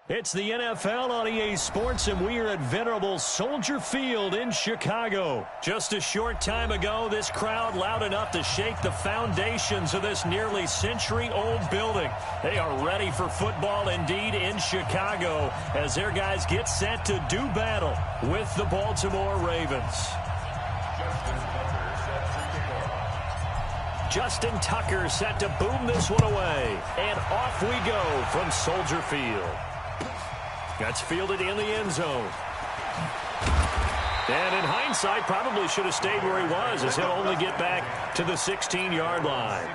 It's the NFL on EA Sports, and we are at venerable Soldier Field in Chicago. Just a short time ago, this crowd loud enough to shake the foundations of this nearly century-old building. They are ready for football indeed in Chicago as their guys get set to do battle with the Baltimore Ravens. Justin Tucker set to boom this one away. And off we go from Soldier Field. That's fielded in the end zone. And in hindsight, probably should have stayed where he was, as he'll only get back to the 16-yard line.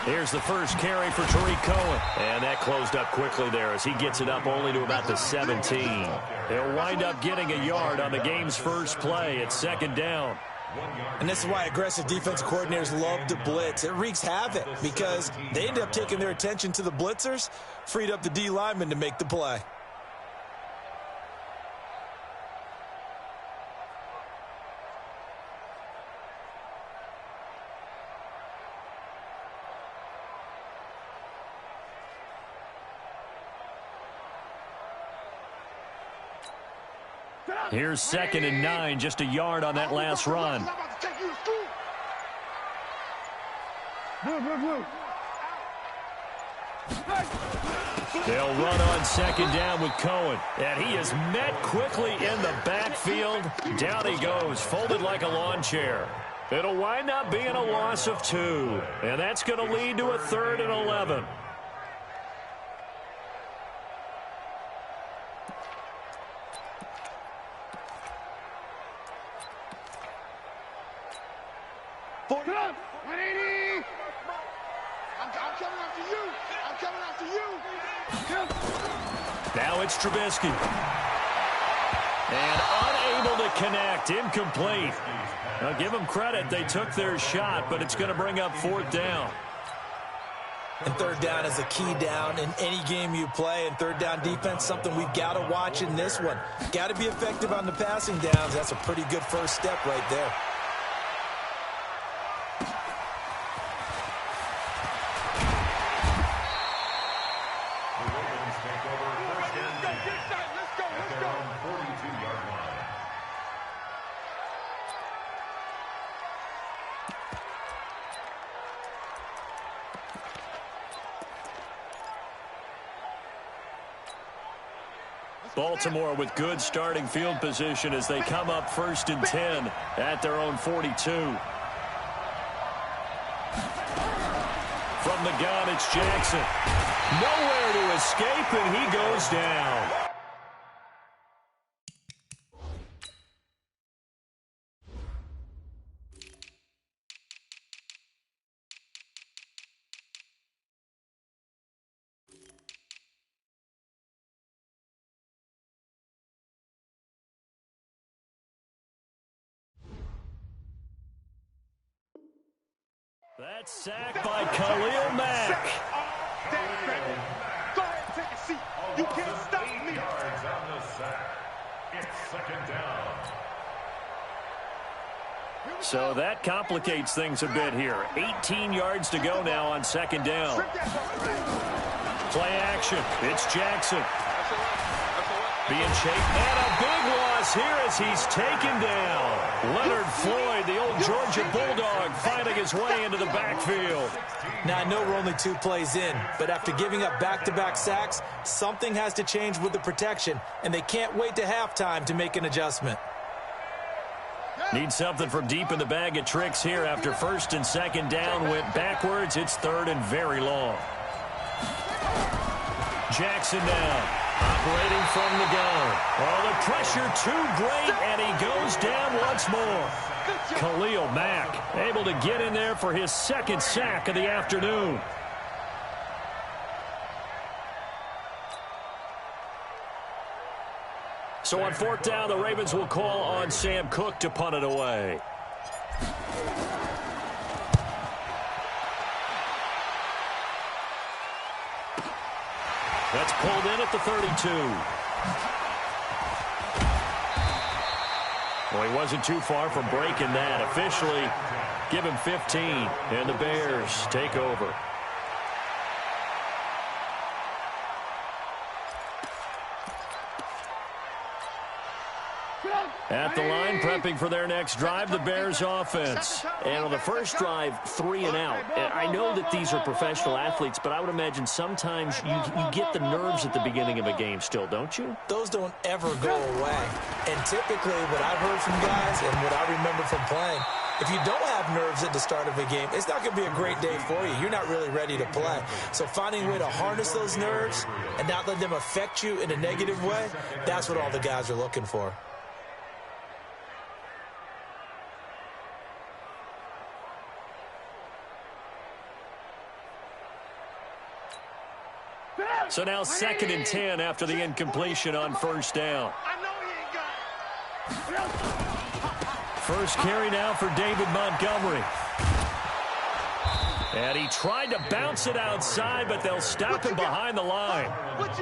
Here's the first carry for Tariq Cohen. And that closed up quickly there as he gets it up only to about the 17. He'll wind up getting a yard on the game's first play. It's second down. And this is why aggressive defensive coordinators love to blitz. It wreaks havoc because they end up taking their attention to the blitzers, freed up the D lineman to make the play. Here's 2nd and 9, just a yard on that last run. They'll run on 2nd down with Cohen. And he is met quickly in the backfield. Down he goes, folded like a lawn chair. It'll wind up being a loss of 2. And that's going to lead to a 3rd and 11. Now it's Trubisky. And unable to connect. Incomplete. Now give them credit. They took their shot, but it's going to bring up 4th down. And 3rd down is a key down in any game you play. And 3rd down defense, something we've got to watch in this one. Got to be effective on the passing downs. That's a pretty good first step right there. Baltimore with good starting field position as they come up 1st and 10 at their own 42. From the gun, it's Jackson. Nowhere to escape, and he goes down. That's sacked by Khalil Mack. Go ahead, take a seat. You can't stop me. Yards on the sack. It's 2nd down. So that complicates things a bit here. 18 yards to go now on 2nd down. Play action. It's Jackson. Being chased. And a big loss here as he's taken down. Leonard Floyd, the old Georgia Bulldog, finding his way into the backfield. Now, I know we're only 2 plays in, but after giving up back-to-back sacks, something has to change with the protection, and they can't wait to halftime to make an adjustment. Need something from deep in the bag of tricks here after 1st and 2nd down went backwards. It's 3rd and very long. Jackson now. Operating from the gun. Oh, the pressure too great, and he goes down once more. Khalil Mack able to get in there for his 2nd sack of the afternoon. So on fourth down, the Ravens will call on Sam Cook to punt it away. That's pulled in at the 32. Well, he wasn't too far from breaking that. Officially, give him 15, and the Bears take over. At the line, prepping for their next drive, the Bears offense. And on the first drive, 3 and out. I know that these are professional athletes, but I would imagine sometimes you get the nerves at the beginning of a game still, don't you? Those don't ever go away. And typically, what I've heard from guys and what I remember from playing, if you don't have nerves at the start of a game, it's not going to be a great day for you. You're not really ready to play. So finding a way to harness those nerves and not let them affect you in a negative way, that's what all the guys are looking for. So now 2nd and 10 after the incompletion on first down. First carry now for David Montgomery. And he tried to bounce it outside, but they'll stop him behind the line.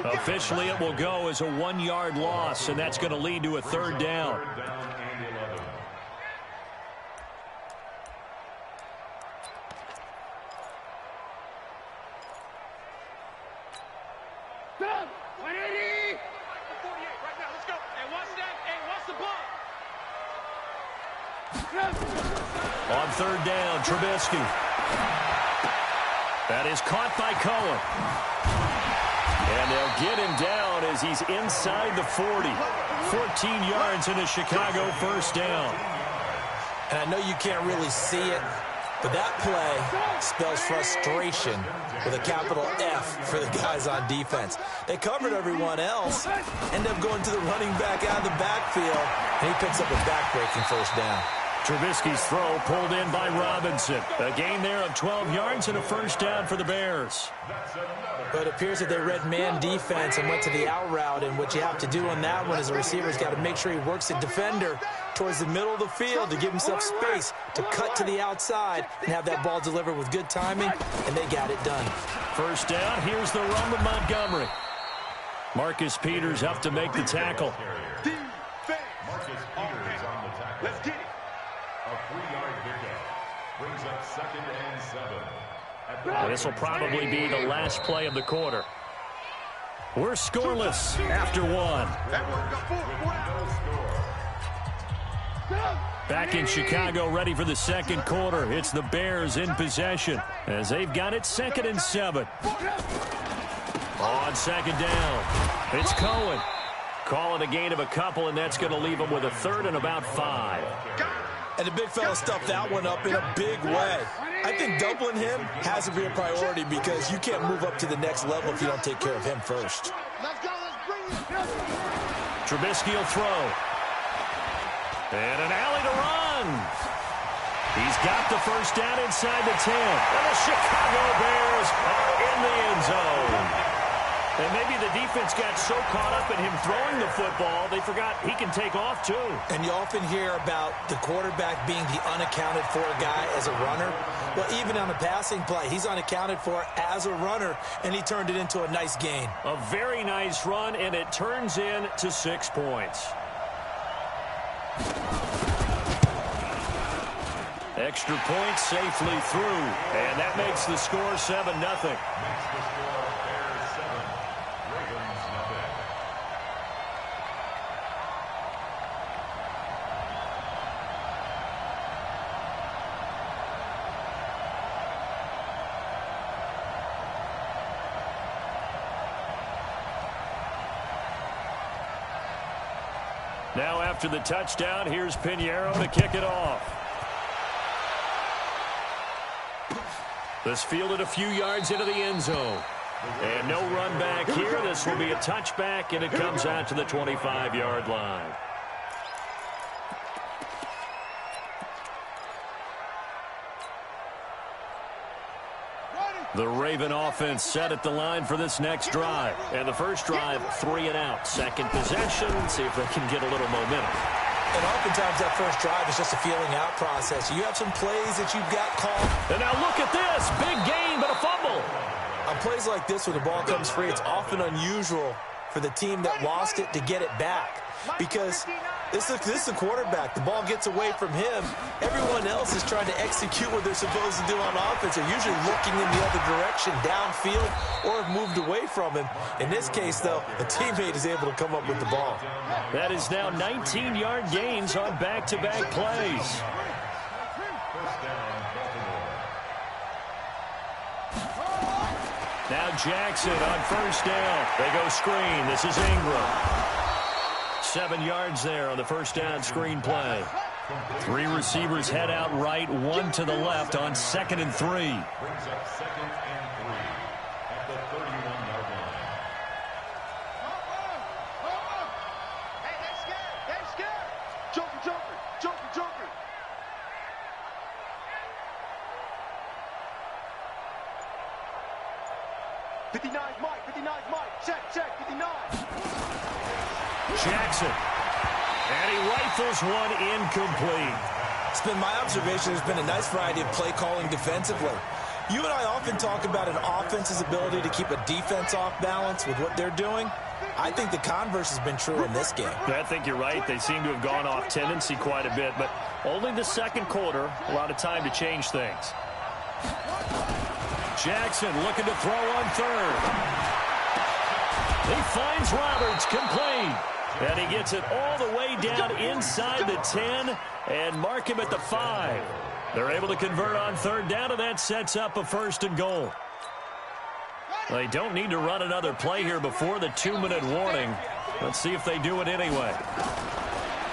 Officially, it will go as a 1-yard loss, and that's going to lead to a 3rd down. On 3rd down, Trubisky. That is caught by Cohen. And they'll get him down as he's inside the 40. 14 yards in a Chicago 1st down. And I know you can't really see it, but that play spells frustration with a capital F for the guys on defense. They covered everyone else, end up going to the running back out of the backfield, and he picks up a back-breaking 1st down. Trubisky's throw pulled in by Robinson. A gain there of 12 yards and a 1st down for the Bears. But it appears that they read man defense and went to the out route, and what you have to do on that one is the receiver's got to make sure he works the defender towards the middle of the field to give himself space to cut to the outside and have that ball delivered with good timing, and they got it done. 1st down, here's the run with Montgomery. Marcus Peters up to make the tackle. Let's get it. A 3-yard pickup brings up 2nd and 7. This will probably be the last play of the quarter. We're scoreless after 1. Back in Chicago, ready for the 2nd quarter. It's the Bears in possession as they've got it 2nd and 7. On 2nd down, it's Cohen. Call it a gain of a couple, and that's going to leave them with a 3rd and about 5. And the big fella stuffed that one up in a big way. I think doubling him has to be a priority because you can't move up to the next level if you don't take care of him first. Trubisky will throw. And an alley to run. He's got the 1st down inside the 10. And the Chicago Bears are in the end zone. And maybe the defense got so caught up in him throwing the football, they forgot he can take off too. And you often hear about the quarterback being the unaccounted for guy as a runner. Well, even on a passing play, he's unaccounted for as a runner, and he turned it into a nice gain. A very nice run, and it turns into 6 points. Extra point safely through, and that makes the score 7-0. Now after the touchdown, here's Pinheiro to kick it off. This fielded a few yards into the end zone. And no run back here. This will be a touchback, and it comes out to the 25-yard line. The Raven offense set at the line for this next drive. And the first drive, 3 and out. Second possession, see if they can get a little momentum. And oftentimes that first drive is just a feeling out process. You have some plays that you've got called. And now look at this. Big gain, but a fumble. On plays like this where the ball comes free, it's often unusual for the team that lost it to get it back. Because this is the quarterback. The ball gets away from him. Everyone else is trying to execute what they're supposed to do on offense. They're usually looking in the other direction, downfield, or have moved away from him. In this case, though, a teammate is able to come up with the ball. That is now 19-yard gains on back-to-back plays. Now Jackson on first down. They go screen. This is Ingram. 7 yards there on the first down screen play. 3 receivers head out right, 1 to the left on 2nd and 3. Brings up 2nd and 3 at the 31-yard line. Hey, they're scared. They're scared. Joker, Joker, Joker, Joker. '59's Mike, 59's Mike. Check, 59. Jackson. And he rifles one incomplete. It's been my observation there's been a nice variety of play calling defensively. You and I often talk about an offense's ability to keep a defense off balance with what they're doing. I think the converse has been true in this game. I think you're right. They seem to have gone off tendency quite a bit, but only the second quarter, a lot of time to change things. Jackson looking to throw on third. He finds Roberts, complete. And he gets it all the way down inside the 10 and mark him at the 5. They're able to convert on third down, and that sets up a 1st and goal. They don't need to run another play here before the 2-minute warning. Let's see if they do it anyway.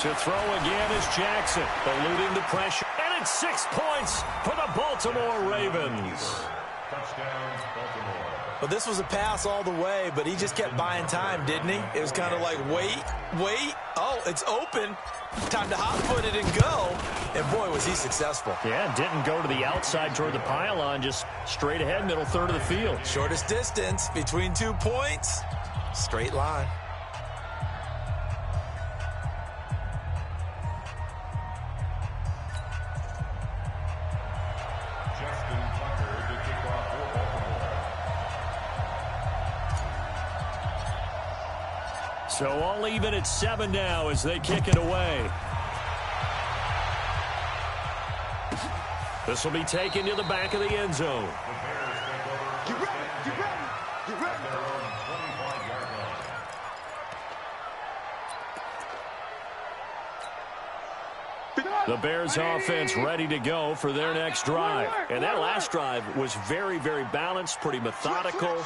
To throw again is Jackson, eluding the pressure. And it's 6 points for the Baltimore Ravens. Touchdown, Baltimore. Well, this was a pass all the way, but he just kept buying time, didn't he? It was kind of like, wait. Oh, it's open. Time to hot-foot it and go. And, boy, was he successful. Yeah, didn't go to the outside toward the pylon, just straight ahead, middle third of the field. Shortest distance between 2 points. Straight line. Justin Tucker to kick off for Baltimore. So all even at 7 now as they kick it away. This will be taken to the back of the end zone. Get ready, get ready, get ready. Their own 25-yard line. The Bears offense ready to go for their next drive. And that last drive was very, very balanced, pretty methodical.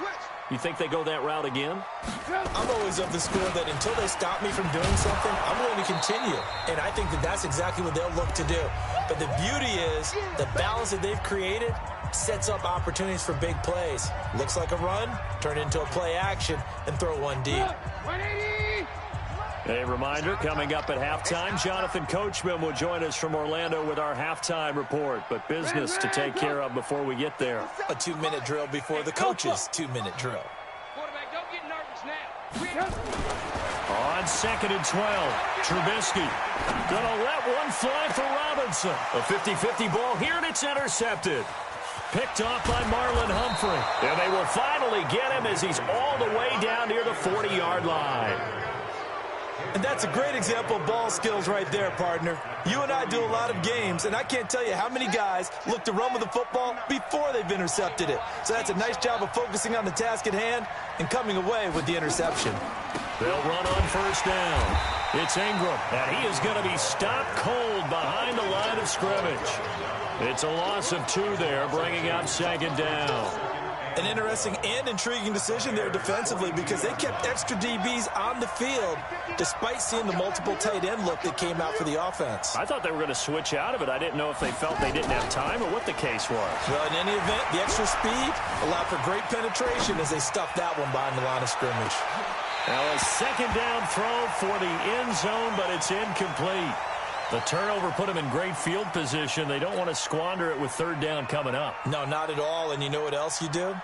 You think they go that route again? I'm always of the school that until they stop me from doing something, I'm going to continue. And I think that that's exactly what they'll look to do. But the beauty is the balance that they've created sets up opportunities for big plays. Looks like a run, turn into a play action, and throw one deep. 180. A reminder, coming up at halftime, Jonathan Coachman will join us from Orlando with our halftime report. But business to take care of before we get there. A 2-minute drill before the coach's 2-minute drill. Quarterback, don't get nervous now. On 2nd and 12, Trubisky gonna let one fly for Robinson. A 50-50 ball here, and it's intercepted. Picked off by Marlon Humphrey. And they will finally get him as he's all the way down near the 40-yard line. And that's a great example of ball skills right there, partner. You and I do a lot of games, and I can't tell you how many guys look to run with the football before they've intercepted it. So that's a nice job of focusing on the task at hand and coming away with the interception. They'll run on first down. It's Ingram, and he is going to be stopped cold behind the line of scrimmage. It's a loss of 2 there, bringing up 2nd down. An interesting and intriguing decision there defensively because they kept extra DBs on the field despite seeing the multiple tight end look that came out for the offense. I thought they were going to switch out of it. I didn't know if they felt they didn't have time or what the case was. Well, in any event, the extra speed allowed for great penetration as they stuffed that one behind the line of scrimmage. Now a 2nd down throw for the end zone, but it's incomplete. The turnover put them in great field position. They don't want to squander it with third down coming up. No, not at all. And you know what else you do?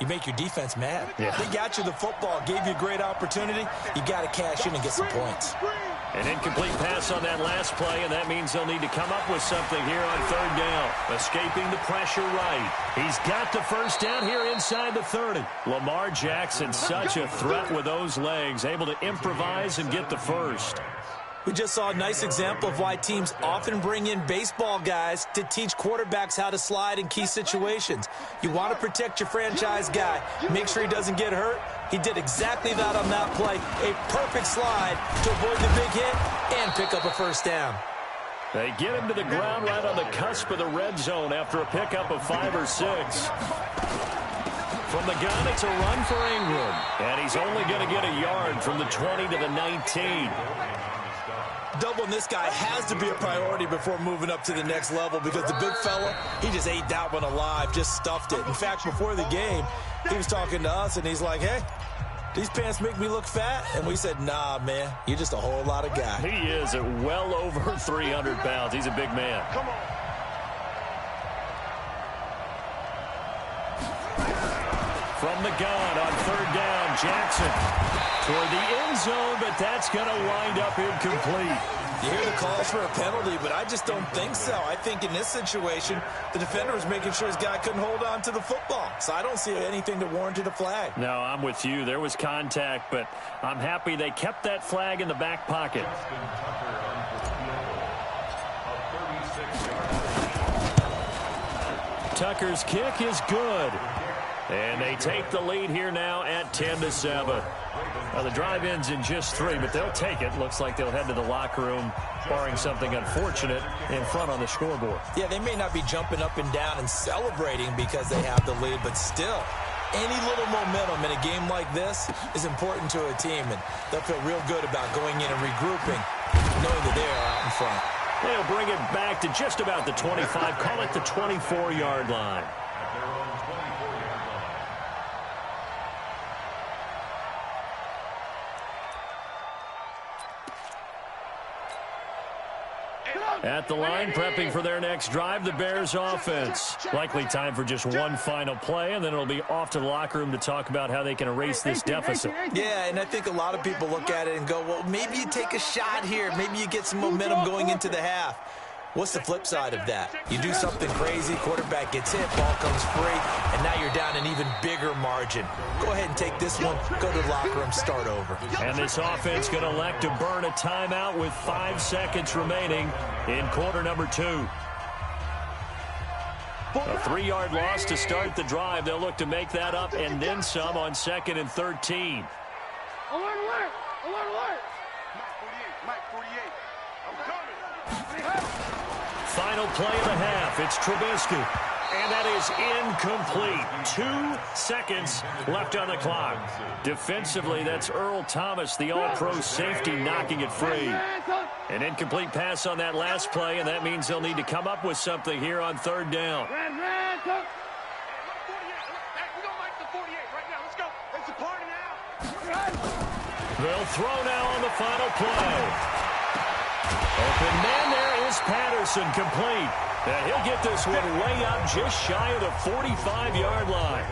You make your defense mad. Yeah. They got you the football, gave you a great opportunity. You got to cash in and get some points. An incomplete pass on that last play, and that means they'll need to come up with something here on third down. Escaping the pressure right. He's got the first down here inside the 30. Lamar Jackson, such a threat with those legs, able to improvise and get the first. We just saw a nice example of why teams often bring in baseball guys to teach quarterbacks how to slide in key situations. You want to protect your franchise guy. Make sure he doesn't get hurt. He did exactly that on that play. A perfect slide to avoid the big hit and pick up a first down. They get him to the ground right on the cusp of the red zone after a pickup of 5 or 6. From the gun, it's a run for Ingram. And he's only going to get a yard from the 20 to the 19. Doubling this guy has to be a priority before moving up to the next level because the big fella, he just ate that one alive, just stuffed it. In fact, before the game, he was talking to us, and he's like, hey, these pants make me look fat? And we said, nah, man, you're just a whole lot of guy. He is at well over 300 pounds. He's a big man. Come on. From the gun on third down, Jackson toward the end zone, but that's going to wind up incomplete. You hear the calls for a penalty, but I just don't think so. I think in this situation, the defender was making sure his guy couldn't hold on to the football. So I don't see anything that warranted a flag. No, I'm with you. There was contact, but I'm happy they kept that flag in the back pocket. Tucker's kick is good. And they take the lead here now at 10-7. Now the drive ends in just 3, but they'll take it. Looks like they'll head to the locker room, barring something unfortunate, in front on the scoreboard. Yeah, they may not be jumping up and down and celebrating because they have the lead, but still, any little momentum in a game like this is important to a team, and they'll feel real good about going in and regrouping, knowing that they are out in front. They'll bring it back to just about the 25, call it the 24-yard line. At the line, prepping for their next drive, the Bears offense. Likely time for just one final play, and then it'll be off to the locker room to talk about how they can erase this deficit. Yeah, and I think a lot of people look at it and go, well, maybe you take a shot here. Maybe you get some momentum going into the half. What's the flip side of that? You do something crazy, quarterback gets hit, ball comes free, and now you're down an even bigger margin. Go ahead and take this one, go to the locker room, start over. And this offense going to elect to burn a timeout with 5 seconds remaining in quarter number 2. A 3-yard loss to start the drive. They'll look to make that up and then some on 2nd and 13. Alert, alert! Alert, alert! Mike 48, I'm coming! Final play of the half. It's Trubisky. And that is incomplete. 2 seconds left on the clock. Defensively, that's Earl Thomas, the all-pro safety, knocking it free. An incomplete pass on that last play, and that means they'll need to come up with something here on third down. They'll throw now on the final play. Open man there is Patterson, complete. And he'll get this one way up just shy of the 45-yard line.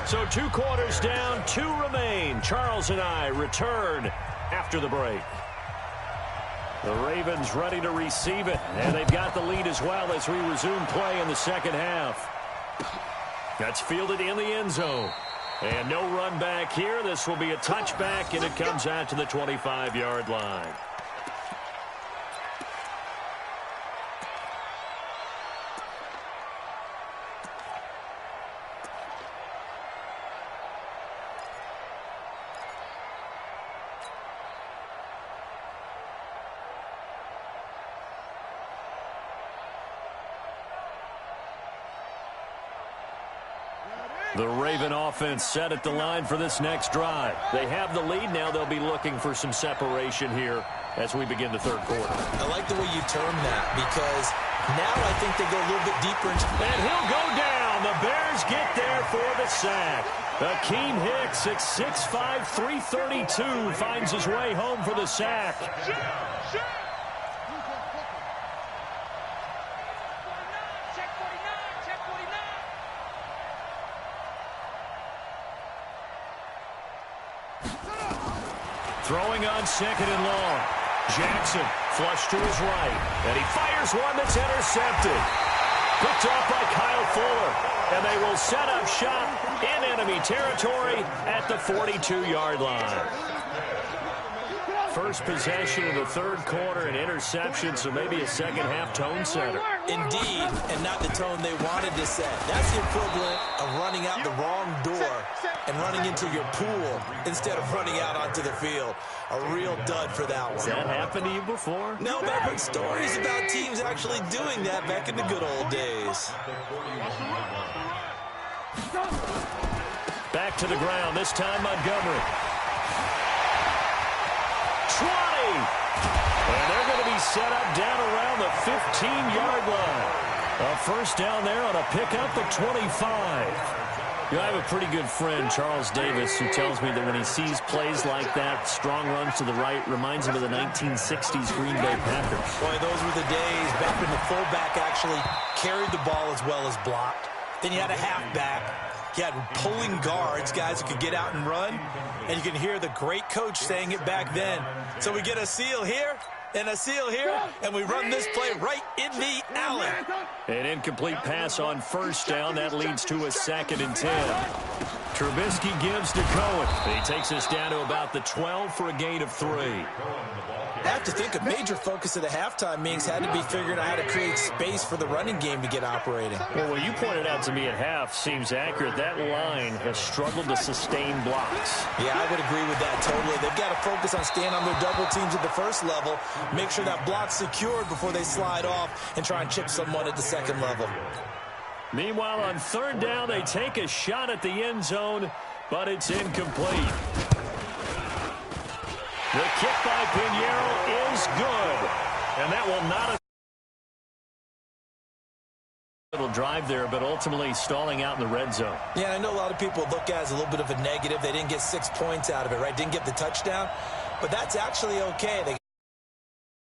So 2 quarters down, 2 remain. Charles and I return after the break. The Ravens ready to receive it, and they've got the lead as well as we resume play in the second half. That's fielded in the end zone. And no run back here. This will be a touchback, and it comes out to the 25-yard line. The Raven offense set at the line for this next drive. They have the lead now. They'll be looking for some separation here as we begin the third quarter. I like the way you term that because now I think they go a little bit deeper. And he'll go down. The Bears get there for the sack. Akeem Hicks at 6'5", 332 finds his way home for the sack. Throwing on second and long. Jackson flush to his right. And he fires one that's intercepted. Picked off by Kyle Fuller. And they will set up shop in enemy territory at the 42-yard line. First possession of the third quarter, an interception, so maybe a second-half tone setter. Indeed, and not the tone they wanted to set. That's the equivalent of running out the wrong door and running into your pool instead of running out onto the field. A real dud for that one. Has that happened to you before? No, but I've heard stories about teams actually doing that back in the good old days. Back to the ground, this time Montgomery. 20! And they're going to be set up down around the 15-yard line. A first down there on a pickup at 25. You know, I have a pretty good friend, Charles Davis, who tells me that when he sees plays like that, strong runs to the right, reminds him of the 1960s Green Bay Packers. Boy, those were the days back when the fullback actually carried the ball as well as blocked. Then you had a halfback. You had pulling guards, guys who could get out and run. And you can hear the great coach saying it back then. So we get a seal here and a seal here, and we run this play right in the alley. An incomplete pass on first down. That leads to a 2nd and 10. Trubisky gives to Cohen. He takes us down to about the 12 for a gain of 3. I have to think a major focus of the halftime meetings had to be figuring out how to create space for the running game to get operating. Well, what you pointed out to me at half seems accurate. That line has struggled to sustain blocks. Yeah, I would agree with that totally. They've got to focus on staying on their double teams at the first level, make sure that block's secured before they slide off and try and chip someone at the second level. Meanwhile, on third down, they take a shot at the end zone, but it's incomplete. The kick by Pinheiro is good. And that will not... Little drive there, but ultimately stalling out in the red zone. Yeah, and I know a lot of people look at it as a little bit of a negative. They didn't get 6 points out of it, right? Didn't get the touchdown. But that's actually okay. They